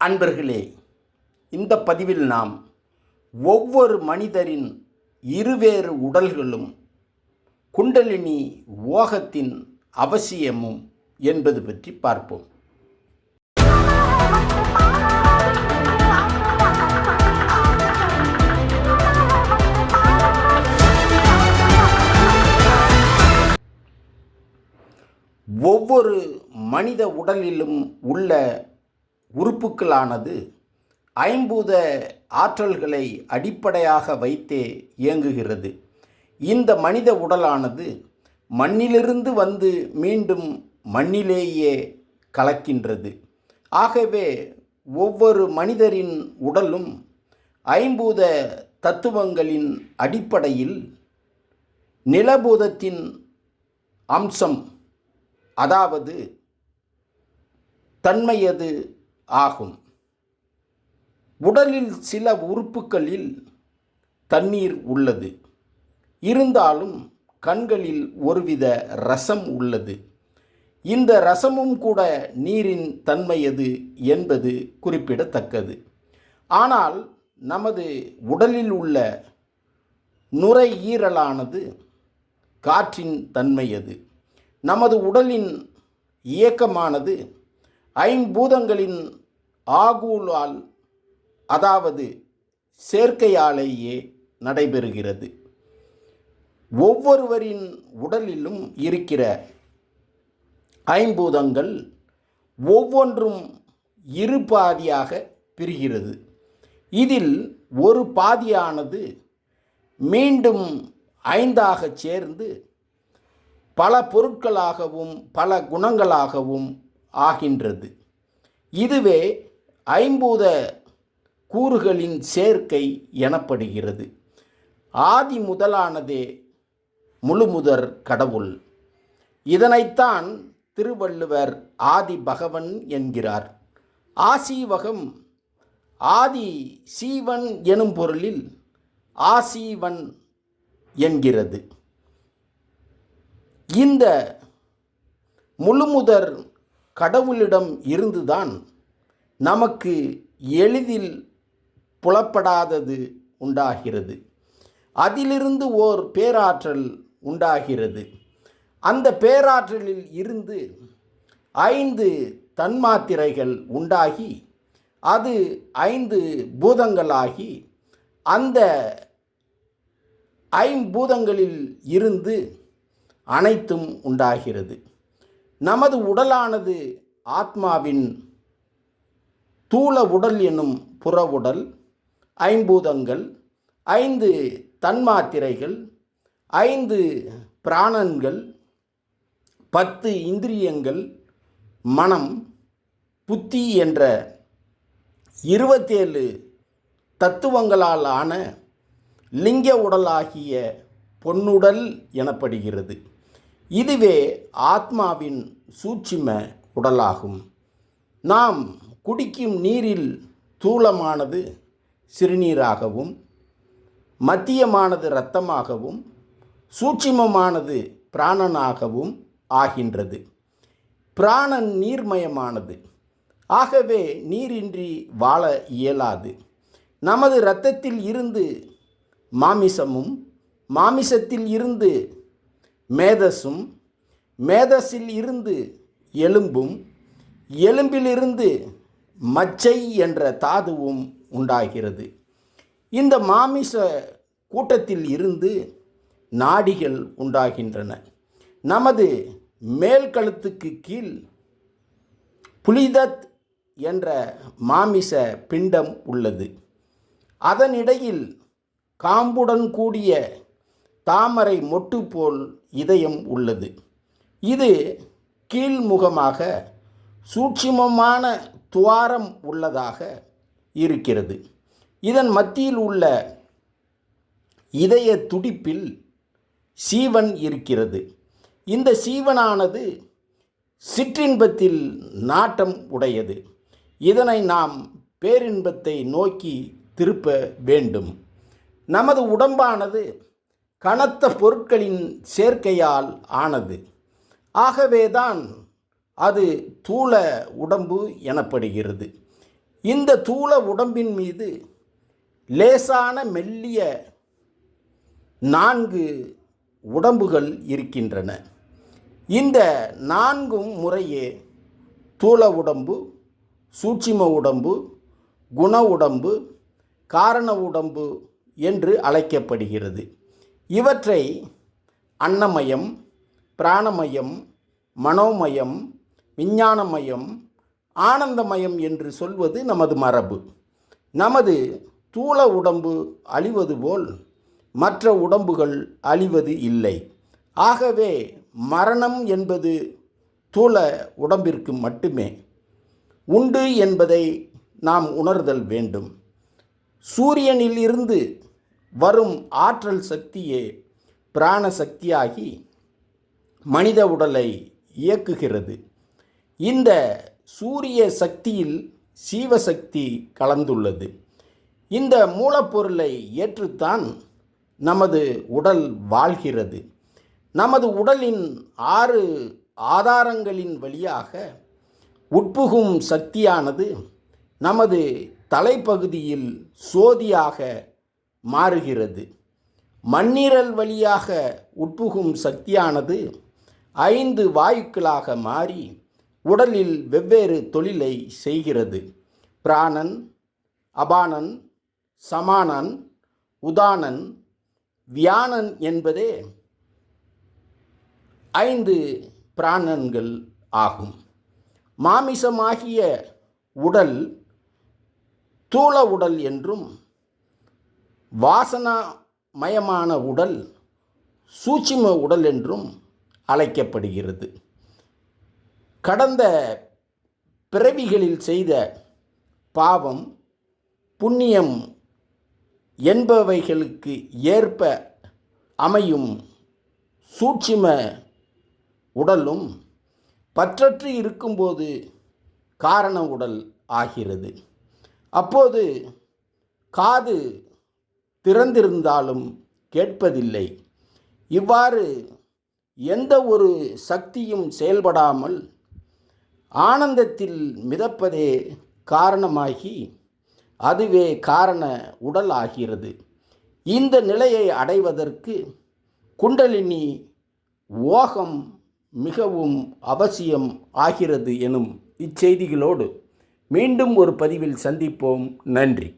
அன்பர்களே, இந்த பதிவில் நாம் ஒவ்வொரு மனிதரின் இருவேறு உடல்களும் குண்டலினி யோகத்தின் அவசியமும் என்பது பற்றி பார்ப்போம். ஒவ்வொரு மனித உடலிலும் உள்ள உறுப்புக்களானது ஐம்பூத ஆற்றல்களை அடிப்படையாக வைத்தே இயங்குகிறது. இந்த மனித உடலானது மண்ணிலிருந்து வந்து மீண்டும் மண்ணிலேயே கலக்கின்றது. ஆகவே ஒவ்வொரு மனிதரின் உடலும் ஐம்பூத தத்துவங்களின் அடிப்படையில் நிலபூதத்தின் அம்சம், அதாவது தன்மையது ஆகும். உடலில் சில உறுப்புகளில் தண்ணீர் உள்ளது. இருந்தாலும் கண்களில் ஒருவித ரசம் உள்ளது. இந்த ரசமும் கூட நீரின் தன்மையது என்பது குறிப்பிடத்தக்கது. ஆனால் நமது உடலில் உள்ள நுரையீரலானது காற்றின் தன்மையது. நமது உடலின் இயக்கமானது ஐம்பூதங்களின் ஆகுலால், அதாவது சேர்க்கையாலேயே நடைபெறுகிறது. ஒவ்வொருவரின் உடலிலும் இருக்கிற ஐம்பூதங்கள் ஒவ்வொன்றும் இரு பாதியாக பிரிகிறது. இதில் ஒரு பாதியானது மீண்டும் ஐந்தாக சேர்ந்து பல பொருட்களாகவும் பல குணங்களாகவும் ஆகின்றது. இதுவே ஐம்பூத கூறுகளின் சேர்க்கை எனப்படுகிறது. ஆதி முதலானதே முழுமுதற் கடவுள். இதனைத்தான் திருவள்ளுவர் ஆதி பகவன் என்கிறார். ஆசீவகம் ஆதி சீவன் எனும் பொருளில் ஆசீவன் என்கிறது. இந்த முழுமுதற் கடவுளிடம் இருந்துதான் நமக்கு எளிதில் புலப்படாதது உண்டாகிறது. அதிலிருந்து ஓர் பேராற்றல் உண்டாகிறது. அந்த பேராற்றலில் இருந்து 5 தன்மாத்திரைகள் உண்டாகி அது 5 பூதங்களாகி அந்த ஐம்பூதங்களில் இருந்து அனைத்தும் உண்டாகிறது. நமது உடலானது ஆத்மாவின் தூள உடல் என்னும் புற உடல், ஐம்பூதங்கள், 5 தன்மாத்திரைகள், 5 பிராணன்கள், 10 இந்திரியங்கள், மனம், புத்தி என்ற 27 தத்துவங்களால் ஆன லிங்க உடலாகிய பொன்னுடல் எனப்படுகிறது. இதுவே ஆத்மாவின் சூட்சும உடலாகும். நாம் குடிக்கும் நீரில் தூளமானது சிறுநீராகவும், மத்தியமானது இரத்தமாகவும், சூட்சுமமானது பிராணனாகவும் ஆகின்றது. பிராணன் நீர்மயமானது. ஆகவே நீரின்றி வாழ இயலாது. நமது இரத்தத்தில் இருந்து மாமிசமும், மாமிசத்தில் இருந்து மேதஸும், மேதஸில் இருந்து எலும்பும், எலும்பிலிருந்து மச்சை என்ற தாதுவும் உண்டாகிறது. இந்த மாமிச கூட்டத்தில் இருந்து நாடிகள் உண்டாகின்றன. நமது மேல் கழுத்துக்கு கீழ் புலிதத் என்ற மாமிச பிண்டம் உள்ளது. அதனிடையில் காம்புடன் கூடிய தாமரை மொட்டு போல் இதயம் உள்ளது. இது கீழ்முகமாக சூட்சுமமான துவாரம் உள்ளதாக இருக்கிறது. இதன் மத்தியில் உள்ள இதய துடிப்பில் சீவன் இருக்கிறது. இந்த சீவனானது சிற்றின்பத்தில் நாட்டம் உடையது. இதனை நாம் பேரின்பத்தை நோக்கி திருப்ப வேண்டும். நமது உடம்பானது கனத்த பொருட்களின் சேர்க்கையால் ஆனது. ஆகவேதான் அது தூள உடம்பு எனப்படுகிறது. இந்த தூள உடம்பின் மீது லேசான மெல்லிய 4 உடம்புகள் இருக்கின்றன. இந்த 4ம் முறையே தூள உடம்பு, சூட்சும உடம்பு, குண உடம்பு, காரண உடம்பு என்று அழைக்கப்படுகிறது. இவற்றை அன்னமயம், பிராணமயம், மனோமயம், விஞ்ஞானமயம், ஆனந்தமயம் என்று சொல்வது நமது மரபு. நமது தூள உடம்பு அழிவது போல் மற்ற உடம்புகள் அழிவது இல்லை. ஆகவே மரணம் என்பது தூள உடம்பிற்கு மட்டுமே உண்டு என்பதை நாம் உணர்தல் வேண்டும். சூரியனில் இருந்து வரும் ஆற்றல் சக்தியே பிராண சக்தியாகி மனித உடலை இயக்குகிறது. இந்த சூரிய சக்தியில் சீவசக்தி கலந்துள்ளது. இந்த மூலப்பொருளை ஏற்றுத்தான் நமது உடல் வாழ்கிறது. நமது உடலின் 6 ஆதாரங்களின் வழியாக உட்புகும் சக்தியானது நமது தலைப்பகுதியில் சோதியாக மாறுகிறது. மண்ணீரல் வழியாக உட்புகும் சக்தியானது 5 வாயுக்களாக மாறி உடலில் வெவ்வேறு தொழிலை செய்கிறது. பிராணன், அபானன், சமானன், உதானன், வியானன் என்பதே 5 பிராணன்கள் ஆகும். மாமிசமாகிய உடல் தூள உடல் என்றும், வாசனாமயமான உடல் சூட்சும உடல் என்றும் அழைக்கப்படுகிறது. கடந்த பிறவிகளில் செய்த பாவம், புண்ணியம் என்பவைகளுக்கு ஏற்ப அமையும் சூட்சும உடலும் பற்றற்று இருக்கும்போது காரண உடல் ஆகிறது. அப்போது காது திறந்திருந்தாலும் கேட்பதில்லை. இவ்வாறு எந்த ஒரு சக்தியும் செயல்படாமல் ஆனந்தத்தில் மிதப்பதே காரணமாகி அதுவே காரண உடல் ஆகிறது. இந்த நிலையை அடைவதற்கு குண்டலினி ஓகம் மிகவும் அவசியம் ஆகிறது எனும் இச்செய்திகளோடு மீண்டும் ஒரு பதிவில் சந்திப்போம். நன்றி.